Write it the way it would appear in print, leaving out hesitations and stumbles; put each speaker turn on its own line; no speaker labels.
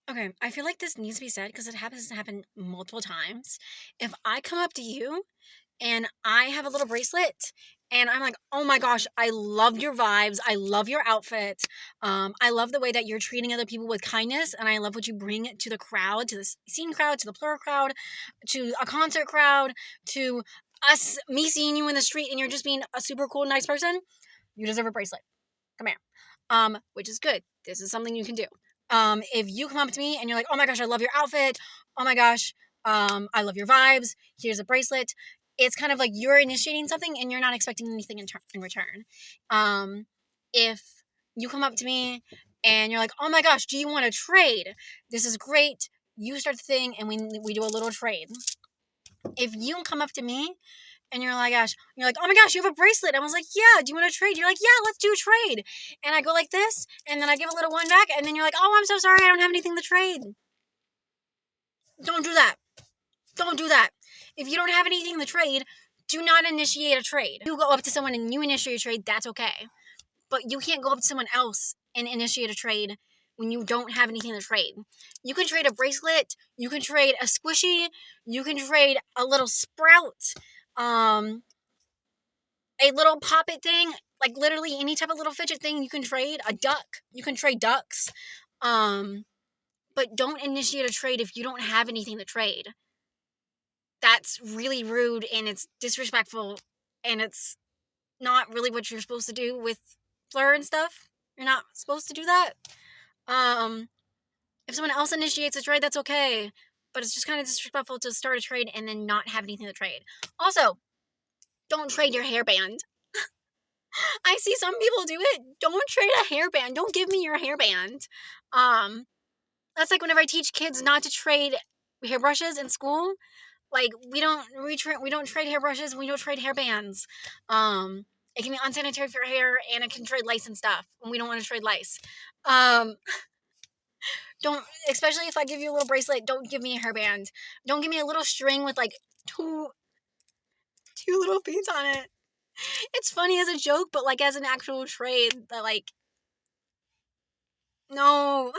Okay, I feel like this needs to be said because it happens to happen multiple times. If I come up to you and I have a little bracelet and I'm like, oh my gosh, I love your vibes. I love your outfit. I love the way that you're treating other people with kindness. And I love what you bring to the crowd, to the scene crowd, to the plural crowd, to a concert crowd, to me seeing you in the street and you're just being a super cool, nice person. You deserve a bracelet. Come here. Which is good. This is something you can do. If you come up to me and you're like, oh my gosh, I love your outfit. Oh my gosh, I love your vibes. Here's a bracelet. It's kind of like you're initiating something and you're not expecting anything in return. If you come up to me and you're like, oh my gosh, do you want to trade? This is great. You start the thing and we do a little trade. If you come up to me and you're like, oh my gosh, you have a bracelet. I was like, yeah, do you want to trade? You're like, yeah, let's do a trade. And I go like this, and then I give a little one back, and then you're like, oh, I'm so sorry, I don't have anything to trade. Don't do that. Don't do that. If you don't have anything to trade, do not initiate a trade. You go up to someone and you initiate a trade, that's okay. But you can't go up to someone else and initiate a trade when you don't have anything to trade. You can trade a bracelet, you can trade a squishy, you can trade a little sprout, um, a little poppet thing, like literally any type of little fidget thing you can trade. A duck, you can trade ducks. Um, but don't initiate a trade if you don't have anything to trade. That's really rude and it's disrespectful and it's not really what you're supposed to do with Fleur and stuff. You're not supposed to do that. Um, if someone else initiates a trade, that's okay. But it's just kind of disrespectful to start a trade and then not have anything to trade. Also, don't trade your hairband. I see some people do it. Don't trade a hairband. Don't give me your hairband. Um, that's like whenever I teach kids not to trade hairbrushes in school. Like we don't trade hairbrushes. We don't trade hairbands. It can be unsanitary for your hair, and it can trade lice and stuff. And we don't want to trade lice. Um, don't, especially if I give you a little bracelet. Don't give me a hairband. Don't give me a little string with like two little beads on it. It's funny as a joke, but like as an actual trade, that like no.